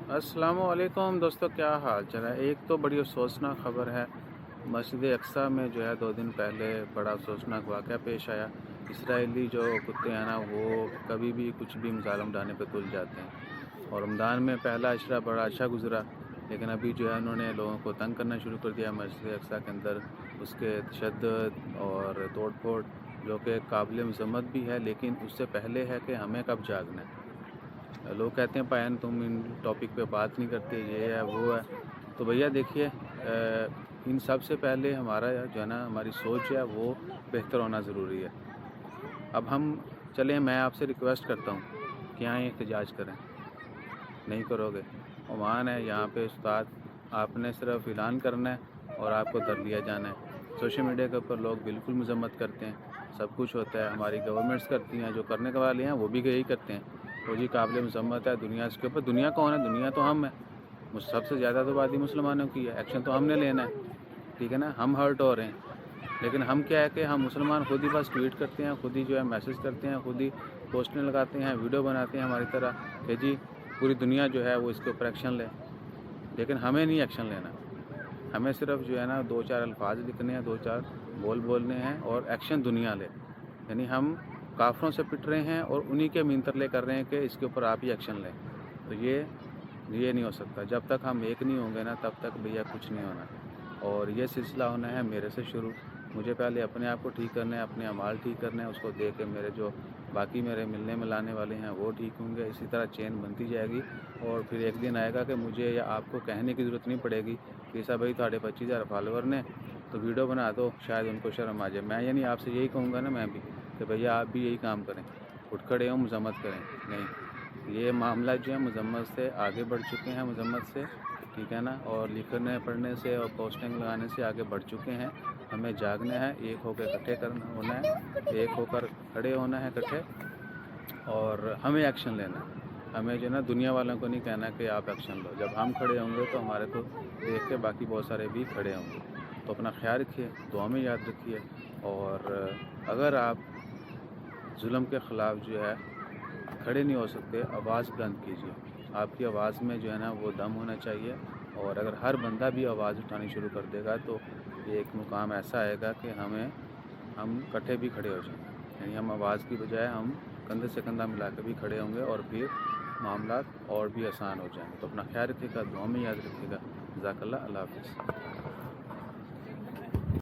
السلام علیکم دوستو، کیا حال چل ہے؟ ایک تو بڑی افسوسناک خبر ہے۔ مسجد اقصیٰ میں جو ہے 2 دن پہلے بڑا افسوسناک واقعہ پیش آیا۔ اسرائیلی جو کتے ہیں نا، وہ کبھی بھی کچھ بھی مظالم ڈھانے پہ تل جاتے ہیں، اور رمضان میں پہلا عشرہ بڑا اچھا گزرا، لیکن ابھی جو ہے انہوں نے لوگوں کو تنگ کرنا شروع کر دیا مسجد اقصیٰ کے اندر۔ اس کے تشدد اور توڑ پھوڑ جو کہ قابل مذمت بھی ہے، لیکن اس سے پہلے ہے کہ ہمیں کب جاگنا ہے۔ لوگ کہتے ہیں پائن تم ان ٹاپک پہ بات نہیں کرتے، یہ ہے وہ ہے، تو بھیا دیکھیے، ان سب سے پہلے ہمارا جو ہے نا، ہماری سوچ ہے وہ بہتر ہونا ضروری ہے۔ اب ہم چلیں، میں آپ سے ریکویسٹ کرتا ہوں کہ یہاں احتجاج کریں، نہیں کرو گے عمان ہے یہاں پہ استاد، آپ نے صرف اعلان کرنا ہے اور آپ کو در لیا جانا ہے۔ سوشل میڈیا کے اوپر لوگ بالکل مذمت کرتے ہیں، سب کچھ ہوتا ہے، ہماری گورنمنٹس کرتی ہیں، جو کرنے کے والے ہیں وہ بھی یہی کرتے ہیں، وہ جی قابل مذمت ہے دنیا اس کے اوپر۔ دنیا کون ہے؟ دنیا تو ہم ہیں، سب سے زیادہ تو آبادی مسلمانوں کی ہے، ایکشن تو ہم نے لینا ہے، ٹھیک ہے نا؟ ہم ہرٹ ہو رہے ہیں، لیکن ہم کیا ہے کہ ہم مسلمان خود ہی بس ٹویٹ کرتے ہیں، خود ہی جو ہے میسج کرتے ہیں، خود ہی پوسٹیں لگاتے ہیں، ویڈیو بناتے ہیں ہماری طرح کہ جی پوری دنیا جو ہے وہ اس کے اوپر ایکشن لے، لیکن ہمیں نہیں ایکشن لینا۔ ہمیں صرف جو ہے نا 2-4 الفاظ لکھنے ہیں، 2-4 بولنے ہیں، اور ایکشن دنیا لے۔ یعنی ہم کافروں سے پٹ رہے ہیں اور انہی کے منترلے کر رہے ہیں کہ اس کے اوپر آپ ہی ایکشن لیں، تو یہ نہیں ہو سکتا۔ جب تک ہم ایک نہیں ہوں گے نا، تب تک بھیا کچھ نہیں ہونا، اور یہ سلسلہ ہونا ہے میرے سے شروع۔ مجھے پہلے اپنے آپ کو ٹھیک کرنا ہے، اپنے اعمال ٹھیک کرنا ہے، اس کو دیکھ کے میرے جو باقی میرے ملنے ملانے والے ہیں وہ ٹھیک ہوں گے، اسی طرح چین بنتی جائے گی، اور پھر ایک دن آئے گا کہ مجھے یا آپ کو کہنے کی ضرورت نہیں پڑے گی کہ ایسا بھائی تھوڑے 25,000 فالوور نے تو ویڈیو بنا دو، شاید ان کو شرم آ جائے۔ میں یعنی آپ سے یہی کہوں گا نا، میں بھی کہ بھیا آپ بھی یہی کام کریں، اٹھ کھڑے ہوں، مذمت کریں۔ نہیں، یہ معاملہ جو ہے مذمت سے آگے بڑھ چکے ہیں، مذمت سے، ٹھیک ہے نا، اور لکھنے پڑھنے سے اور پوسٹنگ لگانے سے آگے بڑھ چکے ہیں۔ ہمیں جاگنا ہے، ایک ہو کے اکٹھے ہونا ہے، ایک ہو کر کھڑے ہونا ہے اکٹھے، اور ہمیں ایکشن لینا ہے۔ ہمیں جو ہے نا دنیا والوں کو نہیں کہنا کہ آپ ایکشن لو۔ جب ہم کھڑے ہوں گے تو ہمارے کو دیکھ کے باقی بہت سارے بھی کھڑے ہوں گے۔ تو اپنا خیال رکھیے، دعا میں یاد رکھیے، اور اگر آپ ظلم کے خلاف جو ہے کھڑے نہیں ہو سکتے، آواز بلند کیجیے۔ آپ کی آواز میں جو ہے نا وہ دم ہونا چاہیے، اور اگر ہر بندہ بھی آواز اٹھانی شروع کر دے گا تو یہ ایک مقام ایسا آئے گا کہ ہم اکٹھے بھی کھڑے ہو جائیں گے۔ یعنی ہم آواز کی بجائے ہم کندھے سے کندھا ملا کے بھی کھڑے ہوں گے، اور پھر معاملات اور بھی آسان ہو جائیں گے۔ تو اپنا خیال رکھیے گا، دعا میں یاد رکھیے گا۔ جزاک اللہ، اللہ حافظ۔